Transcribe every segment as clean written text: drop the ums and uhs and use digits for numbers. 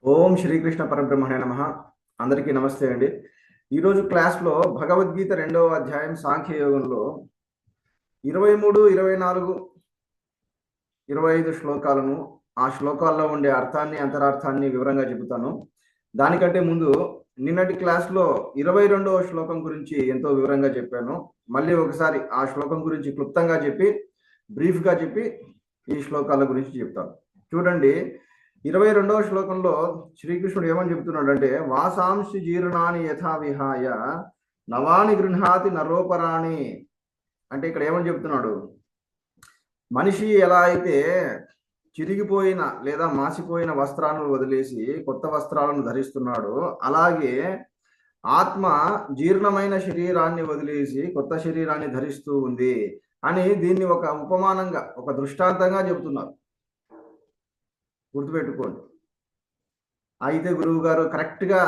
ఓం శ్రీకృష్ణ పరబ్రహ్మణే నమః. అందరికీ నమస్తే అండి. ఈరోజు క్లాస్లో భగవద్గీత 2వ అధ్యాయం సాంఖ్యయోగంలో 23, 24, 25 శ్లోకాలను ఆ శ్లోకాల్లో ఉండే అర్థాన్ని అంతరార్థాన్ని వివరంగా చెబుతాను. దానికంటే ముందు నిన్నటి క్లాస్లో 22వ శ్లోకం గురించి ఎంతో వివరంగా చెప్పాను. మళ్ళీ ఒకసారి ఆ శ్లోకం గురించి క్లుప్తంగా చెప్పి బ్రీఫ్గా చెప్పి ఈ శ్లోకాల గురించి చెప్తాను. చూడండి, 22వ శ్లోకంలో శ్రీకృష్ణుడు ఏమని చెప్తున్నాడంటే, వాసాంశి జీర్ణాని యథా విహాయ నవాని గృహాతి నరోపరాణి. అంటే ఇక్కడ ఏమని చెప్తున్నాడు, మనిషి ఎలా అయితే చిరిగిపోయిన లేదా మాసిపోయిన వస్త్రాలను వదిలేసి కొత్త వస్త్రాలను ధరిస్తున్నాడో, అలాగే ఆత్మ జీర్ణమైన శరీరాన్ని వదిలేసి కొత్త శరీరాన్ని ధరిస్తూ ఉంది అని దీన్ని ఒక ఉపమానంగా ఒక దృష్టాంతంగా చెబుతున్నారు. గుర్తుపెట్టుకోండి. అయితే గురువు గారు కరెక్ట్గా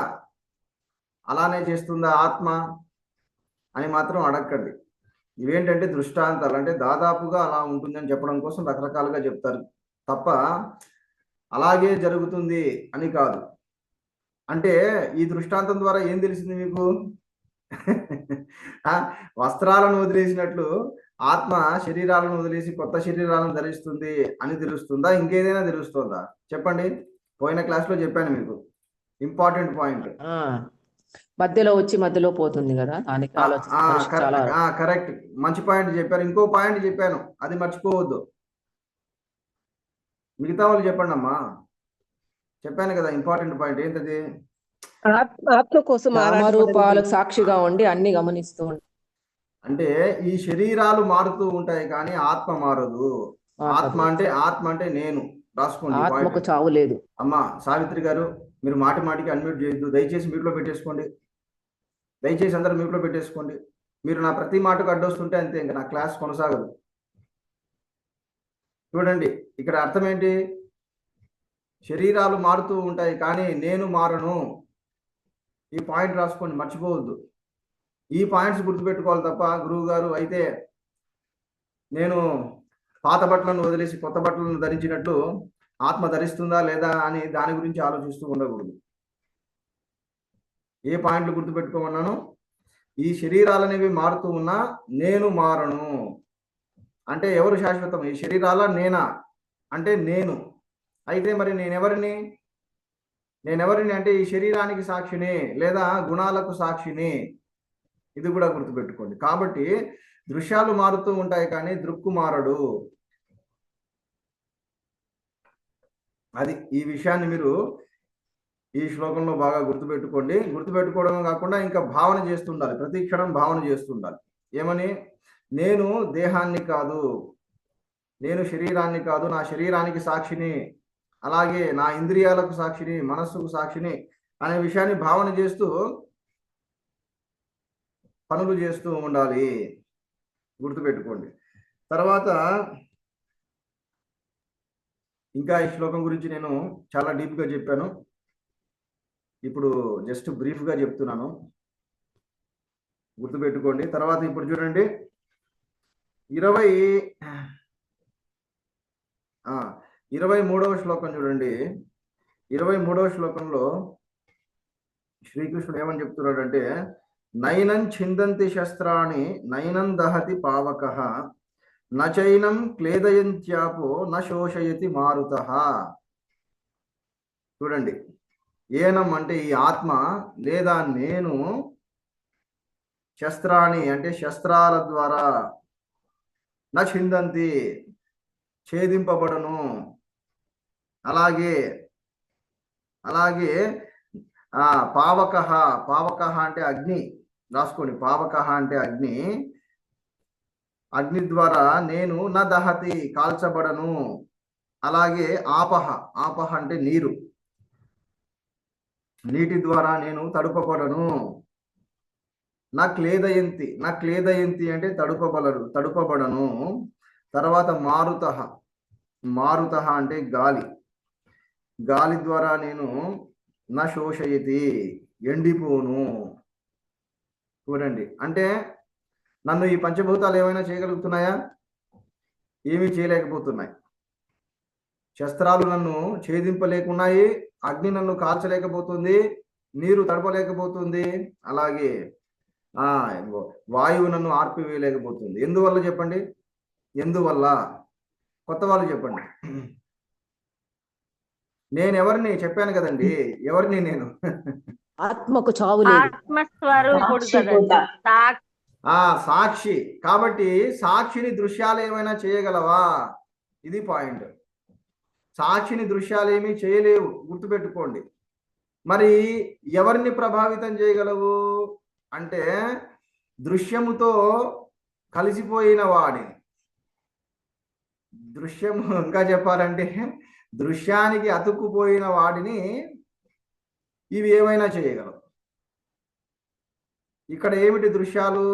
అలానే చేస్తుందా ఆత్మ అని మాత్రం అడగండి. ఇవేంటంటే దృష్టాంతాలు, అంటే దాదాపుగా అలా ఉంటుందని చెప్పడం కోసం రకరకాలుగా చెప్తారు తప్ప అలాగే జరుగుతుంది అని కాదు. అంటే ఈ దృష్టాంతం ద్వారా ఏం తెలిసింది మీకు? వస్త్రాలను వదిలేసినట్లు ఆత్మ శరీరాలను వదిలేసి కొత్త శరీరాలను ధరిస్తుంది అని తెలుస్తుందా, ఇంకేదైనా తెలుస్తుందా? చెప్పండి. పోయిన క్లాస్లో చెప్పాను మీకు ఇంపార్టెంట్ పాయింట్. మధ్యలో వచ్చి మధ్యలో పోతుంది కదా, దానికి చాలా కరెక్ట్, మంచి పాయింట్ చెప్పారు. ఇంకో పాయింట్ చెప్పాను, అది మర్చిపోవద్దు. మిగతా వాళ్ళు చెప్పండి అమ్మా. చెప్పాను కదా ఇంపార్టెంట్ పాయింట్ ఏంటది? ఆత్మ కోసం నామరూపాలకు సాక్షిగా ఉండి అన్ని గమనిస్తూ ఉంటాయి. అంటే ఈ శరీరాలు మారుతూ ఉంటాయి కానీ ఆత్మ మారదు. ఆత్మ అంటే నేను. రాసుకోండి. ఆత్మకు చావు లేదు. అమ్మా సావిత్రి గారు, మీరు మాటి మాటికి అన్మ్యూట్ చేయొద్దు, దయచేసి మ్యూట్లో పెట్టేసుకోండి. దయచేసి అందరూ మ్యూట్లో పెట్టేసుకోండి. మీరు నా ప్రతి మాటకు అడ్డొస్తుంటే అంతే, ఇంకా నా క్లాస్ కొనసాగదు. చూడండి, ఇక్కడ అర్థం ఏంటి? శరీరాలు మారుతూ ఉంటాయి కానీ నేను మారను. ఈ పాయింట్ రాసుకోండి, మర్చిపోవద్దు. ఈ పాయింట్స్ గుర్తుపెట్టుకోవాలి తప్ప గురువు గారు అయితే నేను పాత బట్టలను వదిలేసి కొత్త బట్టలను ధరించినట్లు ఆత్మ ధరిస్తుందా లేదా అని దాని గురించి ఆలోచిస్తూ ఉండకూడదు. ఏ పాయింట్లు గుర్తుపెట్టుకోమన్నాను? ఈ శరీరాలు అనేవి మారుతూ ఉన్నా నేను మారను. అంటే ఎవరు శాశ్వతం? ఈ శరీరాల నేనా అంటే నేను. అయితే మరి నేనెవరిని అంటే ఈ శరీరానికి సాక్షిని లేదా గుణాలకు సాక్షిని. ఇది కూడా గుర్తుపెట్టుకోండి. కాబట్టి దృశ్యాలు మారుతూ ఉంటాయి కానీ దృక్కు మారడు. అది ఈ విషయాన్ని మీరు ఈ శ్లోకంలో బాగా గుర్తుపెట్టుకోండి. గుర్తుపెట్టుకోవడం కాకుండా ఇంకా భావన చేస్తుండాలి, ప్రతి క్షణం భావన చేస్తుండాలి. ఏమని? నేను దేహాన్ని కాదు, నేను శరీరాన్ని కాదు, నా శరీరానికి సాక్షిని, అలాగే నా ఇంద్రియాలకు సాక్షిని, మనస్సుకు సాక్షిని అనే విషయాన్ని భావన చేస్తూ పనులు చేస్తూ ఉండాలి. గుర్తుపెట్టుకోండి. తర్వాత ఇంకా ఈ శ్లోకం గురించి నేను చాలా డీప్గా చెప్పాను, ఇప్పుడు జస్ట్ బ్రీఫ్గా చెప్తున్నాను, గుర్తుపెట్టుకోండి. తర్వాత ఇప్పుడు చూడండి, 23వ శ్లోకం చూడండి. 23వ శ్లోకంలో శ్రీకృష్ణుడు ఏమని చెప్తున్నాడంటే, నైనం ఛిందంతి శస్త్రాణి నైనం దహతి పావకః నచైనం క్లేదయంత్యాపో న శోషయతి మారుతః. చూడండి, ఏనం అంటే ఈ ఆత్మ లేదా నేను, శస్త్రాన్ని అంటే శస్త్రాల ద్వారా, న ఛిందంతి ఛేదింపబడను, అలాగే పావకః అంటే అగ్ని. రాసుకోండి, పావకః అంటే అగ్ని. అగ్ని ద్వారా నేను న దహతి కాల్చబడను. అలాగే ఆపహ అంటే నీరు, నీటి ద్వారా నేను తడుపబడను. నా క్లేదయంతి అంటే తడుపబడను. తర్వాత మారుతః అంటే గాలి ద్వారా నేను నా శోషయతి ఎండిపోను. చూడండి, అంటే నన్ను ఈ పంచభూతాలు ఏమైనా చేయగలుగుతున్నాయా? ఏమీ చేయలేకపోతున్నాయి. శస్త్రాలు నన్ను ఛేదింపలేకున్నాయి, అగ్ని నన్ను కాల్చలేకపోతుంది, నీరు తడపలేకపోతుంది, అలాగే ఆ వాయువు నన్ను ఆర్పివేయలేకపోతుంది. ఎందువల్ల చెప్పండి? ఎందువల్ల? కొత్త వాళ్ళు చెప్పండి. నేను ఎవరిని చెప్పాను కదండి, ఎవరిని నేను? ఆత్మకు చావు లేదు. ఆత్మస్వరూపుడు కదండి. సాక్షి. కాబట్టి సాక్షిని దృశ్యాలు ఏమైనా చేయగలవా? ఇది పాయింట్. సాక్షిని దృశ్యాలు ఏమీ చేయలేవు, గుర్తుపెట్టుకోండి. మరి ఎవరిని ప్రభావితం చేయగలవు అంటే దృశ్యముతో కలిసిపోయిన వాడిని. దృశ్యము ఇంకా చెప్పాలంటే దృశ్యానికి అతుక్కుపోయిన వాడిని ఇవి ఏమైనా చేయగలవు. ఇక్కడ ఏమిటి దృశ్యాలు?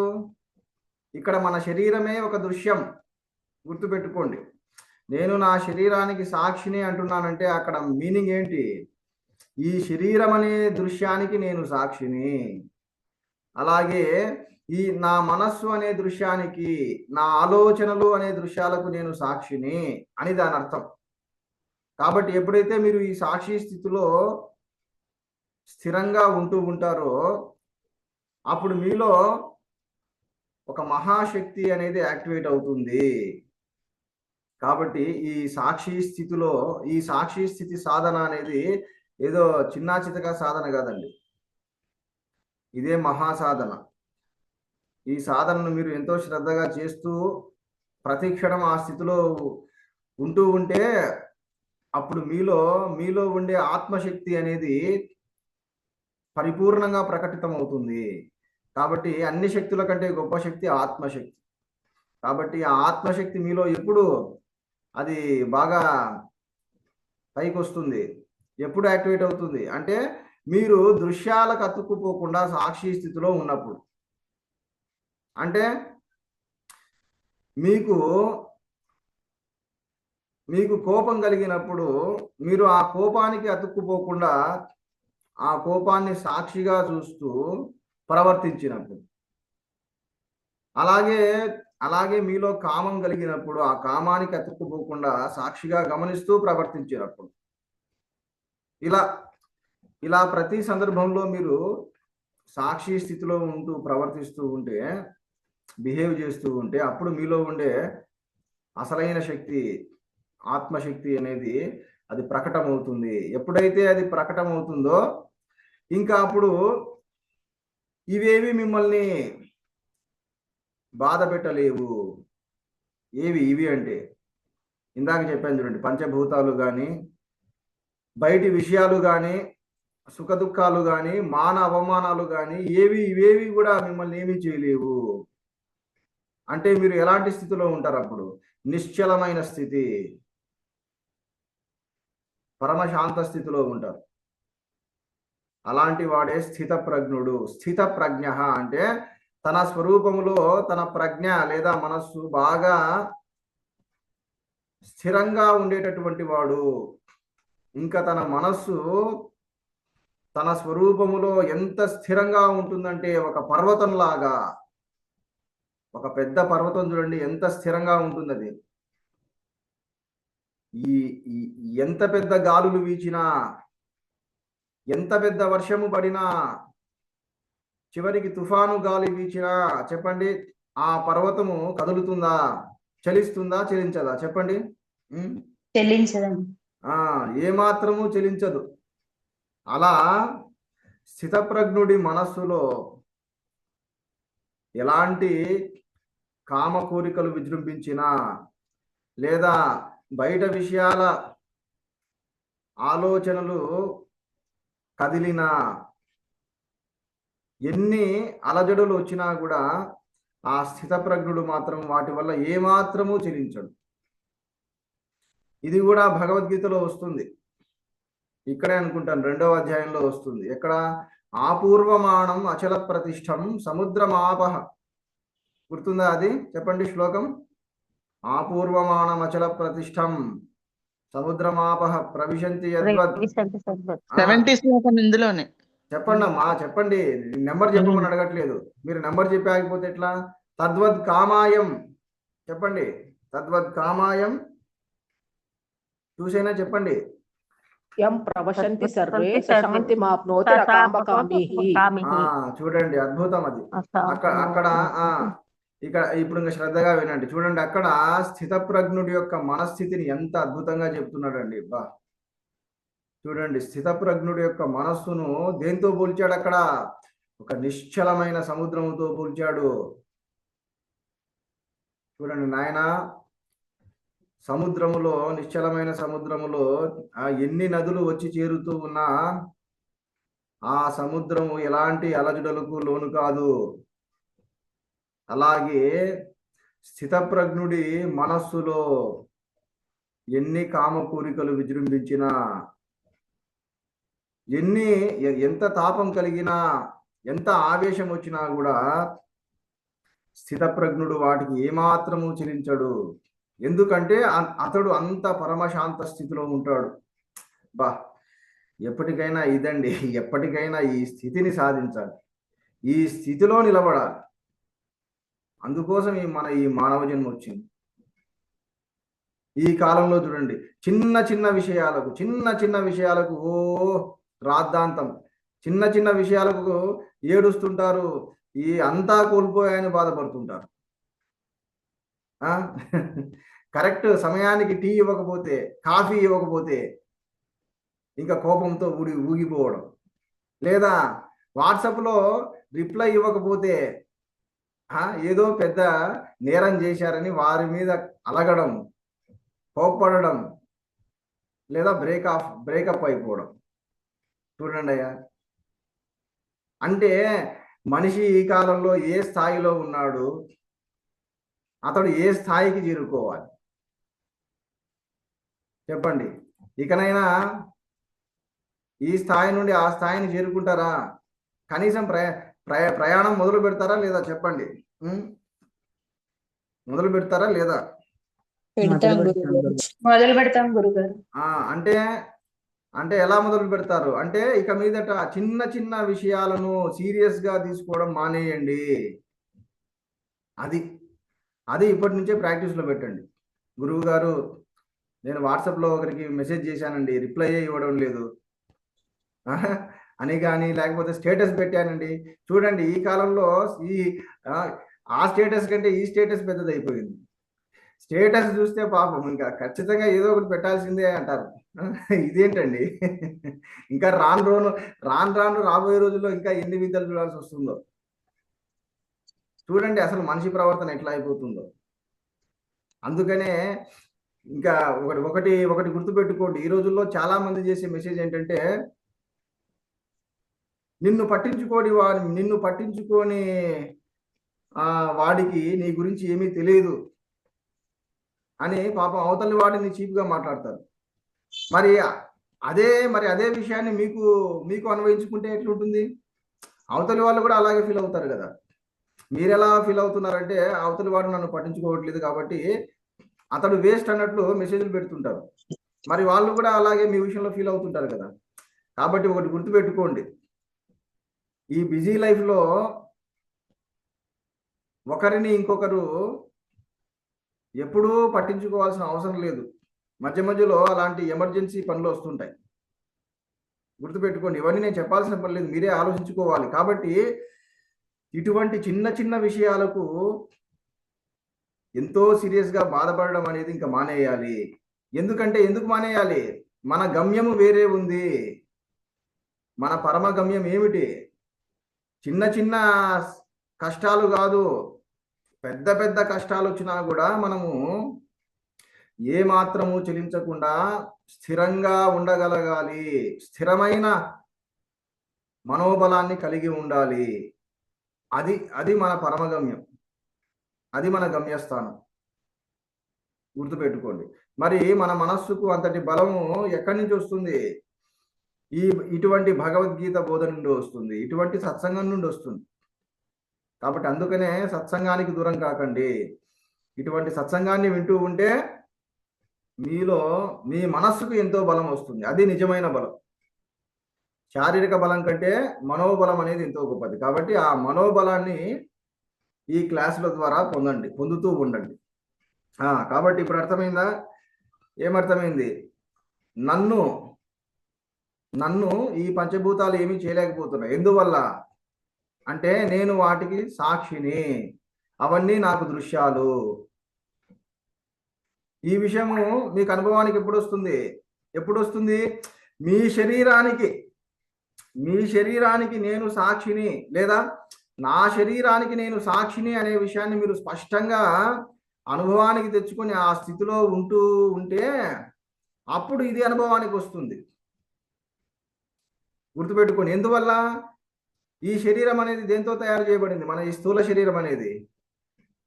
ఇక్కడ మన శరీరమే ఒక దృశ్యం, గుర్తుపెట్టుకోండి. నేను నా శరీరానికి సాక్షిని అంటున్నానంటే అక్కడ మీనింగ్ ఏంటి? ఈ శరీరం అనే దృశ్యానికి నేను సాక్షిని, అలాగే ఈ నా మనస్సు అనే దృశ్యానికి, నా ఆలోచనలు అనే దృశ్యాలకు నేను సాక్షిని అని దాని అర్థం. కాబట్టి ఎప్పుడైతే మీరు ఈ సాక్షి స్థితిలో స్థిరంగా ఉంటూ ఉంటారో అప్పుడు మీలో ఒక మహాశక్తి అనేది యాక్టివేట్ అవుతుంది. కాబట్టి ఈ సాక్షి స్థితిలో, ఈ సాక్షి స్థితి సాధన అనేది ఏదో చిన్నా చితకా సాధన కాదండి, ఇదే మహాసాధన. ఈ సాధనను మీరు ఎంతో శ్రద్ధగా చేస్తూ ప్రతి క్షణం ఆ స్థితిలో ఉంటూ ఉంటే అప్పుడు మీలో ఉండే ఆత్మశక్తి అనేది పరిపూర్ణంగా ప్రకటితం అవుతుంది. కాబట్టి అన్ని శక్తుల కంటే గొప్ప శక్తి ఆత్మశక్తి. కాబట్టి ఆ ఆత్మశక్తి మీలో ఎప్పుడు అది బాగా పైకి వస్తుంది, ఎప్పుడు యాక్టివేట్ అవుతుంది అంటే మీరు దృశ్యాలకు అతుక్కుపోకుండా సాక్షి స్థితిలో ఉన్నప్పుడు. అంటే మీకు కోపం కలిగినప్పుడు మీరు ఆ కోపానికి అతుక్కుపోకుండా ఆ కోపాన్ని సాక్షిగా చూస్తూ ప్రవర్తించినప్పుడు, అలాగే మీలో కామం కలిగినప్పుడు ఆ కామానికి అతుక్కుపోకుండా సాక్షిగా గమనిస్తూ ప్రవర్తించినప్పుడు, ఇలా ప్రతి సందర్భంలో మీరు సాక్షి స్థితిలో ఉంటూ ప్రవర్తిస్తూ ఉంటే, బిహేవ్ చేస్తూ ఉంటే అప్పుడు మీలో ఉండే అసలైన శక్తి, ఆత్మశక్తి అనేది అది ప్రకటమవుతుంది. ఎప్పుడైతే అది ప్రకటమవుతుందో ఇంకా అప్పుడు ఇవేవి మిమ్మల్ని బాధ పెట్టలేవు. ఇవి అంటే ఇందాక చెప్పాను చూడండి, పంచభూతాలు కానీ, బయటి విషయాలు కానీ, సుఖ దుఃఖాలు కానీ, మాన అవమానాలు కానీ ఇవేవి కూడా మిమ్మల్ని ఏమీ చేయలేవు. అంటే మీరు ఎలాంటి స్థితిలో ఉంటారు అప్పుడు? నిశ్చలమైన స్థితి, పరమశాంత స్థితిలో ఉంటారు. అలాంటి వాడే స్థిత ప్రజ్ఞుడు. స్థిత ప్రజ్ఞ అంటే తన స్వరూపములో తన ప్రజ్ఞ లేదా మనస్సు బాగా స్థిరంగా ఉండేటటువంటి వాడు. ఇంకా తన మనస్సు తన స్వరూపములో ఎంత స్థిరంగా ఉంటుందంటే ఒక పర్వతంలాగా, ఒక పెద్ద పర్వతం చూడండి ఎంత స్థిరంగా ఉంటుంది అది. ఎంత పెద్ద గాలులు వీచినా, ఎంత పెద్ద వర్షము పడినా, చివరికి తుఫాను గాలి వీచినా చెప్పండి ఆ పర్వతము కదులుతుందా, చలిస్తుందా, చలించదా? చెప్పండి. చెల్లించదండి. ఏమాత్రము చలించదు. అలా స్థితప్రజ్ఞుడి మనస్సులో ఎలాంటి కామ కోరికలు విజృంభించినా లేదా బయట విషయాల ఆలోచనలు కదిలినా, ఎన్ని అలజడులు వచ్చినా కూడా ఆ స్థితప్రజ్ఞుడు మాత్రం వాటి వల్ల ఏమాత్రము చెలించడు. ఇది కూడా భగవద్గీతలో వస్తుంది. ఇక్కడే అనుకుంటాను 2వ అధ్యాయంలో వస్తుంది. ఎక్కడ? ఆపూర్వమాణం అచల ప్రతిష్టం సముద్రమాపహ. గుర్తుందా అది? చెప్పండి శ్లోకం. ఆపూర్వమాణం అచల ప్రతిష్టం సముద్రమాపహ ప్రవిశంతి యద్వత్. 70 శ్లోకం ఇందులోనే. చెప్పండి అమ్మా, చెప్పండి. నెంబర్ చెప్పమని అడగట్లేదు. మీరు నెంబర్ చెప్పి ఆగిపోతే ఎట్లా? తద్వద్ కామాయం చెప్పండి. తద్వద్ కామాయం చూసైనా చెప్పండి. యం ప్రవశంతి సర్వే ప్రవశంతి సర్వే. శాంతి మాప్నోతి రకాంబకామిః. చూడండి, అద్భుతం అది. అక్కడ ఇక్కడ ఇప్పుడు ఇంకా శ్రద్ధగా వినండి. చూడండి, అక్కడ స్థితప్రజ్ఞుడి యొక్క మనస్థితిని ఎంత అద్భుతంగా చెప్తున్నాడండి. బా చూడండి, స్థితప్రజ్ఞుడి యొక్క మనస్సును దేంతో పోల్చాడు? అక్కడ ఒక నిశ్చలమైన సముద్రముతో పోల్చాడు. చూడండి నాయన, సముద్రములో, నిశ్చలమైన సముద్రములో ఎన్ని నదులు వచ్చి చేరుతూ ఉన్నా ఆ సముద్రము ఎలాంటి అలజడులకు లోను కాదు. అలాగే స్థితప్రజ్ఞుడి మనస్సులో ఎన్ని కామ కోరికలు విజృంభించినా, ఎంత తాపం కలిగినా, ఎంత ఆవేశం వచ్చినా కూడా స్థితప్రజ్ఞుడు వాటికి ఏమాత్రము చెలించడు. ఎందుకంటే అతడు అంత పరమశాంత స్థితిలో ఉంటాడు. బా ఎప్పటికైనా ఇదండి, ఎప్పటికైనా ఈ స్థితిని సాధించాలి, ఈ స్థితిలో నిలబడాలి. అందుకోసం ఈ మానవ జన్మ వచ్చింది. ఈ కాలంలో చూడండి, చిన్న చిన్న విషయాలకు ఓ రాద్ధాంతం, చిన్న విషయాలకు ఏడుస్తుంటారు, ఈ అంతా కోల్పోయాయని బాధపడుతుంటారు. కరెక్ట్ సమయానికి టీ ఇవ్వకపోతే, కాఫీ ఇవ్వకపోతే ఇంకా కోపంతో ఊగిపోవడం, లేదా వాట్సాప్లో రిప్లై ఇవ్వకపోతే ఏదో పెద్ద నేరం చేశారని వారి మీద అలగడం, కోప్పడడం, లేదా బ్రేకప్ అయిపోవడం. చూడండి అయ్యా, అంటే మనిషి ఈ కాలంలో ఏ స్థాయిలో ఉన్నాడు, అతడు ఏ స్థాయికి చేరుకోవాలి చెప్పండి. ఇకనైనా ఈ స్థాయి నుండి ఆ స్థాయిని చేరుకుంటారా? కనీసం ప్రయాణం మొదలు పెడతారా లేదా చెప్పండి? మొదలు పెడతారా లేదా? మొదలు పెడతాం గురుగారు. అంటే ఎలా మొదలు పెడతారు అంటే, ఇక మీదట చిన్న విషయాలను సీరియస్ గా తీసుకోవడం మానేయండి. అది ఇప్పటి నుంచే ప్రాక్టీస్లో పెట్టండి. గురువు గారు, నేను వాట్సాప్లో ఒకరికి మెసేజ్ చేశానండి, రిప్లై ఇవ్వడం లేదు అని కానీ, లేకపోతే స్టేటస్ పెట్టానండి. చూడండి, ఈ కాలంలో ఆ స్టేటస్ కంటే ఈ స్టేటస్ పెద్దది అయిపోయింది. స్టేటస్ చూస్తే పాపం ఇంకా ఖచ్చితంగా ఏదో ఒకటి పెట్టాల్సిందే అంటారు. ఇదేంటండి, ఇంకా రాను రాబోయే రోజుల్లో ఇంకా ఎన్ని విద్యలు చూడాల్సి వస్తుందో చూడండి. అసలు మనిషి ప్రవర్తన ఎట్లా అయిపోతుందో. అందుకనే ఇంకా ఒకటి గుర్తుపెట్టుకోండి, ఈ రోజుల్లో చాలా మంది చేసే మెసేజ్ ఏంటంటే, నిన్ను పట్టించుకొని వాడికి నీ గురించి ఏమీ తెలియదు అని పాపం అవతలి వాడిని చీప్గా మాట్లాడతారు. మరి అదే విషయాన్ని మీకు అన్వయించుకుంటే ఎట్లుంటుంది? అవతలి వాళ్ళు కూడా అలాగే ఫీల్ అవుతారు కదా. మీరు ఎలా ఫీల్ అవుతున్నారంటే, అవతలి వాడు నన్ను పట్టించుకోవట్లేదు కాబట్టి అతడు వేస్ట్ అన్నట్లు మెసేజ్లు పెడుతుంటారు. మరి వాళ్ళు కూడా అలాగే మీ విషయంలో ఫీల్ అవుతుంటారు కదా. కాబట్టి ఒకటి గుర్తుపెట్టుకోండి, ఈ బిజీ లైఫ్లో ఒకరిని ఇంకొకరు ఎప్పుడూ పట్టించుకోవాల్సిన అవసరం లేదు. మధ్యలో అలాంటి ఎమర్జెన్సీ పనులు వస్తుంటాయి. గుర్తుపెట్టుకోండి, ఇవన్నీ నేను చెప్పాల్సిన పని లేదు, మీరే ఆలోచించుకోవాలి. కాబట్టి ఇటువంటి చిన్న విషయాలకు ఎంతో సీరియస్గా బాధపడడం అనేది ఇంకా మానేయాలి. ఎందుకు మానేయాలి? మన గమ్యము వేరే ఉంది. మన పరమ గమ్యం ఏమిటి? చిన్న కష్టాలు కాదు, పెద్ద కష్టాలు వచ్చినా కూడా మనము ఏ మాత్రము చెలించకుండా స్థిరంగా ఉండగలగాలి. స్థిరమైన మనోబలాన్ని కలిగి ఉండాలి. అది మన పరమగమ్యం, అది మన గమ్యస్థానం. గుర్తుపెట్టుకోండి. మరి మన మనస్సుకు అంతటి బలము ఎక్కడి నుంచి వస్తుంది? ఇటువంటి భగవద్గీత బోధ నుండి వస్తుంది, ఇటువంటి సత్సంగం నుండి వస్తుంది. కాబట్టి అందుకనే సత్సంగానికి దూరం కాకండి. ఇటువంటి సత్సంగాన్ని వింటూ ఉంటే మీలో మీ మనస్సుకు ఎంతో బలం వస్తుంది. అది నిజమైన బలం. శారీరక బలం కంటే మనోబలం అనేది ఎంతో గొప్పది. కాబట్టి ఆ మనోబలాన్ని ఈ క్లాసుల ద్వారా పొందుతూ ఉండండి. కాబట్టి ఇప్పుడు అర్థమైందా? ఏమర్థమైంది? నన్ను నన్ను ఈ పంచభూతాలు ఏమీ చేయలేకపోతున్నాయి. ఎందువల్ల అంటే నేను వాటికి సాక్షిని, అవన్నీ నాకు దృశ్యాలు. ఈ విషయము మీకు అనుభవానికి ఎప్పుడు వస్తుంది? మీ శరీరానికి నేను సాక్షిని, లేదా నా శరీరానికి నేను సాక్షిని అనే విషయాన్ని మీరు స్పష్టంగా అనుభవానికి తెచ్చుకొని ఆ స్థితిలో ఉంటే అప్పుడు ఇది అనుభవానికి వస్తుంది. గుర్తుపెట్టుకోండి. ఎందువల్ల? ఈ శరీరం అనేది దేంతో తయారు చేయబడింది? మన ఈ స్థూల శరీరం అనేది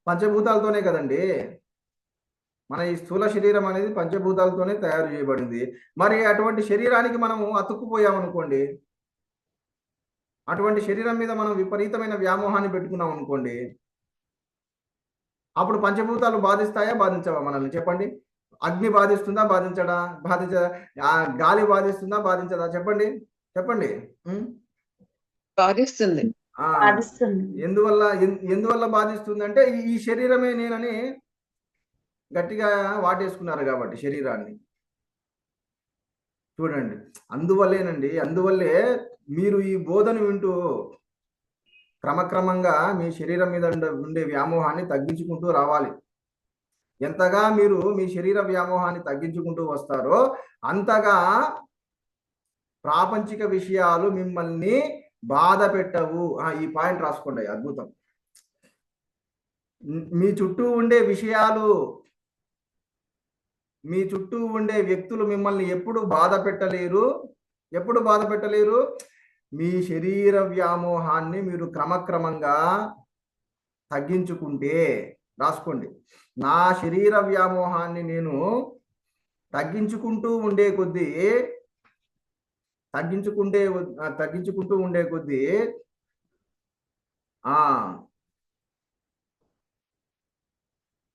పంచభూతాలతోనే కదండి. మన ఈ స్థూల శరీరం అనేది పంచభూతాలతోనే తయారు చేయబడింది. మరి అటువంటి శరీరానికి మనము అతుక్కుపోయామనుకోండి, అటువంటి శరీరం మీద మనం విపరీతమైన వ్యామోహాన్ని పెట్టుకున్నాం అనుకోండి, అప్పుడు పంచభూతాలు బాధిస్తాయా బాధించవా మనల్ని? చెప్పండి. అగ్ని బాధిస్తుందా బాధించదా? గాలి బాధిస్తుందా బాధించదా? చెప్పండి. బాధిస్తుంది. ఎందువల్ల బాధిస్తుంది అంటే ఈ శరీరమే నేనని గట్టిగా వాటేసుకున్నారు కాబట్టి శరీరాన్ని. చూడండి, అందువల్లే మీరు ఈ బోధన వింటూ క్రమక్రమంగా మీ శరీరం మీద ఉండే వ్యామోహాన్ని తగ్గించుకుంటూ రావాలి. ఎంతగా మీరు మీ శరీర వ్యామోహాన్ని తగ్గించుకుంటూ వస్తారో అంతగా ప్రాపంచిక విషయాలు మిమ్మల్ని బాధ పెట్టవు. ఈ పాయింట్ రాసుకోండి, అద్భుతం. మీ చుట్టూ ఉండే విషయాలు, మీ చుట్టూ ఉండే వ్యక్తులు మిమ్మల్ని ఎప్పుడు బాధ పెట్టలేరు. మీ శరీర వ్యామోహాన్ని మీరు క్రమక్రమంగా తగ్గించుకుంటే, రాసుకోండి, నా శరీర వ్యామోహాన్ని నేను తగ్గించుకుంటూ ఉండే కొద్దీ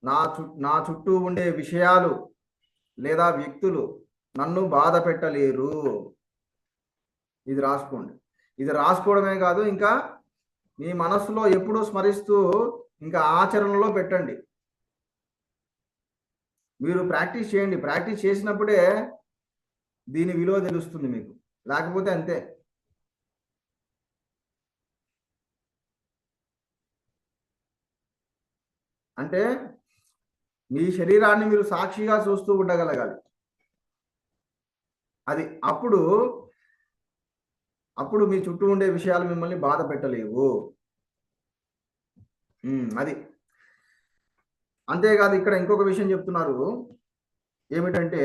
నా చుట్టూ ఉండే విషయాలు లేదా వ్యక్తులు నన్ను బాధ పెట్టలేరు. ఇది రాసుకోండి. ఇది రాసుకోవడమే కాదు, ఇంకా మీ మనస్సులో ఎప్పుడూ స్మరిస్తూ ఇంకా ఆచరణలో పెట్టండి. మీరు ప్రాక్టీస్ చేయండి. ప్రాక్టీస్ చేసినప్పుడే దీని విలువ తెలుస్తుంది మీకు, లేకపోతే అంతే. అంటే మీ శరీరాన్ని మీరు సాక్షిగా చూస్తూ ఉండగలగాలి. అది అప్పుడు మీ చుట్టూ ఉండే విషయాలు మిమ్మల్ని బాధ పెట్టలేవు. అది అంతేకాదు, ఇక్కడ ఇంకొక విషయం చెప్తున్నారు. ఏమిటంటే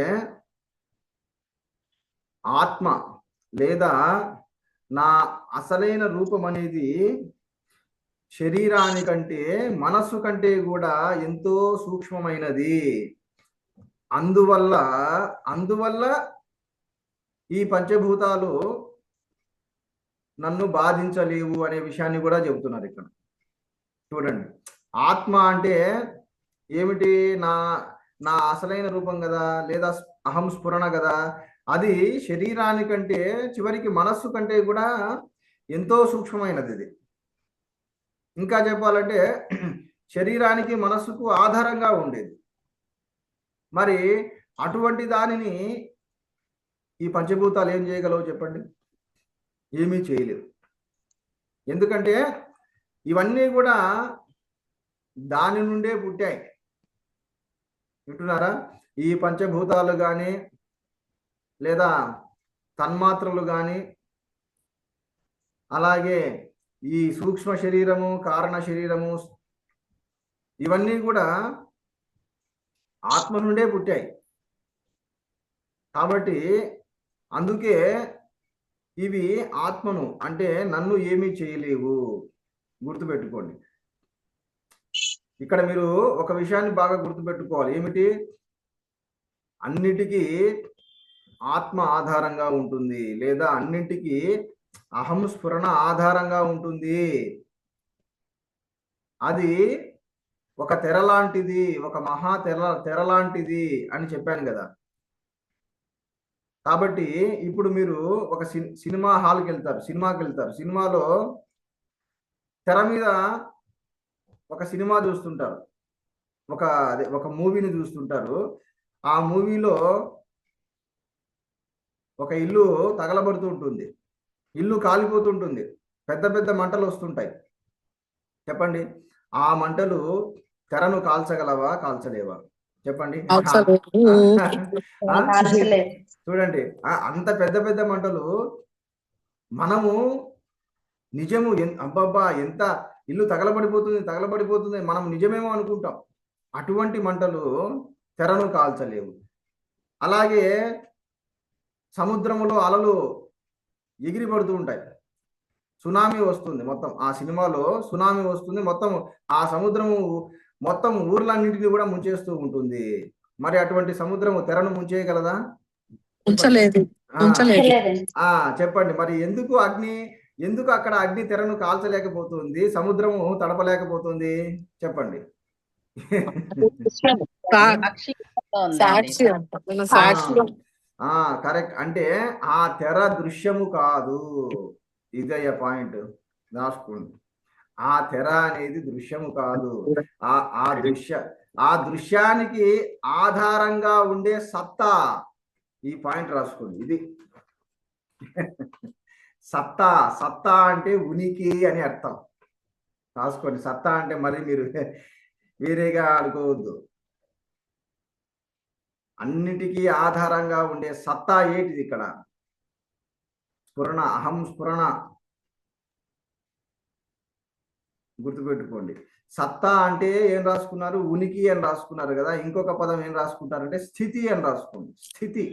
ఆత్మ లేదా నా అసలైన రూపం అనేది శరీరానికంటే మనస్సు కంటే కూడా ఎంతో సూక్ష్మమైనది. అందువల్ల ఈ పంచభూతాలు నన్ను బాధించలేవు అనే విషయాన్ని కూడా చెబుతున్నారు ఇక్కడ. చూడండి, ఆత్మ అంటే ఏమిటి? నా అసలైన రూపం కదా, లేదా అహం స్ఫురణ కదా. అది శరీరానికంటే చివరికి మనస్సు కంటే కూడా ఎంతో సూక్ష్మమైనది. ఇది ఇంకా చెప్పాలంటే శరీరానికి మనస్సుకు ఆధారంగా ఉండేది. మరి అటువంటి దానిని ఈ పంచభూతాలు ఏం చేయగలవు చెప్పండి? ఏమీ చేయలేవు. ఎందుకంటే ఇవన్నీ కూడా దాని నుండే పుట్టాయి. వింటున్నారా? ఈ పంచభూతాలు కానీ లేదా తన్మాత్రలు కానీ, అలాగే ఈ సూక్ష్మ శరీరము, కారణ శరీరము, ఇవన్నీ కూడా ఆత్మ నుండే పుట్టాయి. కాబట్టి అందుకే ఇవి ఆత్మను, అంటే నన్ను ఏమీ చేయలేవు. గుర్తుపెట్టుకోండి. ఇక్కడ మీరు ఒక విషయాన్ని బాగా గుర్తుపెట్టుకోవాలి. ఏమిటి? అన్నిటికీ ఆత్మ ఆధారంగా ఉంటుంది, లేదా అన్నింటికీ అహం స్ఫురణ ఆధారంగా ఉంటుంది. అది ఒక తెర లాంటిది, ఒక మహా తెర లాంటిది అని చెప్పాను కదా. కాబట్టి ఇప్పుడు మీరు ఒక సినిమా హాల్కి వెళ్తారు, సినిమాలో తెర మీద ఒక సినిమా చూస్తుంటారు, ఒక మూవీని చూస్తుంటారు. ఆ మూవీలో ఒక ఇల్లు తగలబడుతూ ఉంటుంది, ఇల్లు కాలిపోతుంటుంది, పెద్ద పెద్ద మంటలు వస్తుంటాయి. చెప్పండి, ఆ మంటలు తెరను కాల్చగలవా, కాల్చలేవా? చెప్పండి. కాల్చలేదు. చూడండి, అంత పెద్ద పెద్ద మంటలు మనము నిజము అబ్బబ్బా ఎంత ఇల్లు తగలబడిపోతుంది మనం నిజమేమో అనుకుంటాం. అటువంటి మంటలు తెరను కాల్చలేవు. అలాగే సముద్రములో అలలు ఎగిరి పడుతూ ఉంటాయి, సునామీ వస్తుంది, మొత్తం ఆ సినిమాలో సునామీ వస్తుంది, మొత్తం ఆ సముద్రము మొత్తం ఊర్లన్నింటినీ కూడా ముంచేస్తూ ఉంటుంది. మరి అటువంటి సముద్రము తెరను ముంచేయగలదా? చెప్పండి, మరి ఎందుకు అక్కడ అగ్ని తెరను కాల్చలేకపోతుంది, సముద్రము తడపలేకపోతుంది? చెప్పండి. కరెక్ట్. అంటే ఆ తెర దృశ్యము కాదు. ఇదయ్య పాయింట్, రాసుకోండి. ఆ తెర అనేది దృశ్యము కాదు. ఆ దృశ్యానికి ఆధారంగా ఉండే సత్తా. ఈ పాయింట్ రాసుకోండి. ఇది సత్తా అంటే ఉనికి అని అర్థం. రాసుకోండి. సత్తా అంటే మరి మీరు వేరేగా అనుకోవద్దు. అన్నిటికీ ఆధారంగా ఉండే సత్తా ఏంటిది ఇక్కడ? స్ఫురణ, అహం స్ఫురణ. గుర్తుపెట్టుకోండి. సత్తా అంటే ఏం రాసుకున్నారు? ఉనికి అని రాసుకున్నారు కదా. ఇంకొక పదం ఏం రాసుకుంటారంటే స్థితి అని రాసుకోండి. స్థితి,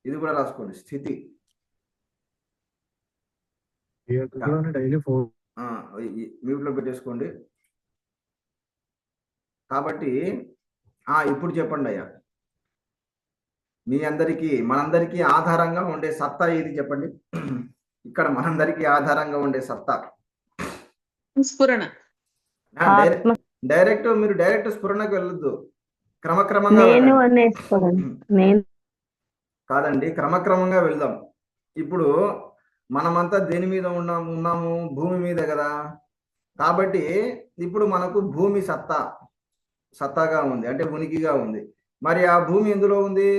ఇది కూడా రాసుకోండి, స్థితి. మ్యూట్ లో పెట్టేసుకోండి. కాబట్టి ఇప్పుడు చెప్పండి అయ్యా, మనందరికీ ఆధారంగా ఉండే సత్తా ఏది చెప్పండి? ఇక్కడ మనందరికీ ఆధారంగా ఉండే సత్తా స్ఫురణ. మీరు డైరెక్ట్ స్ఫురణకు వెళ్ళొద్దు, క్రమక్రమంగా కాదండి, క్రమక్రమంగా వెళ్దాం. ఇప్పుడు మనమంతా దేని మీద ఉన్నాము? భూమి మీద కదా. కాబట్టి ఇప్పుడు మనకు భూమి సత్తాగా ఉంది, అంటే ఉనికిగా ఉంది. మరి ఆ భూమి ఎందులో ఉంది?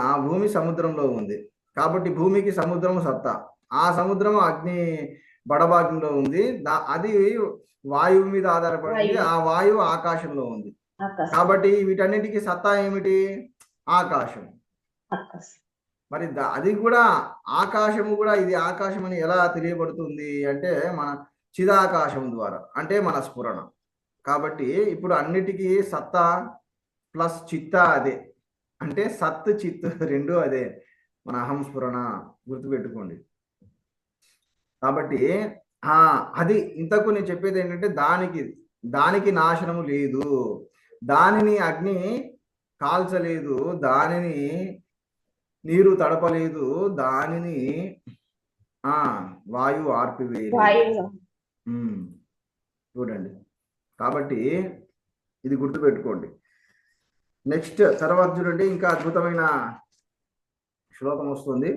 ఆ భూమి సముద్రంలో ఉంది. కాబట్టి భూమికి సముద్రము సత్తా. ఆ సముద్రము అగ్ని బడబాగ్నిలో ఉంది. అది వాయువు మీద ఆధారపడింది. ఆ వాయువు ఆకాశంలో ఉంది. కాబట్టి వీటన్నిటికీ సత్తా ఏమిటి? ఆకాశం. మరి అది కూడా ఆకాశము కూడా, ఇది ఆకాశం అని ఎలా తెలియబడుతుంది అంటే మన చిదాకాశం ద్వారా, అంటే మన స్ఫురణ. కాబట్టి ఇప్పుడు అన్నిటికీ సత్తా ప్లస్ చిత్త అదే, అంటే సత్ చిత్ రెండు అదే, మన అహం స్ఫురణ. గుర్తుపెట్టుకోండి. కాబట్టి అది ఇంతకు నేను చెప్పేది ఏంటంటే దానికి నాశనము లేదు, దానిని అగ్ని కాల్చలేదు, దానిని నీరు తడపలేదు, దానిని వాయువు ఆర్పివేయలేదు. చూడండి. కాబట్టి ఇది గుర్తుపెట్టుకోండి. నెక్స్ట్ తర్వాత చూడండి, ఇంకా అద్భుతమైన శ్లోకం వస్తుంది.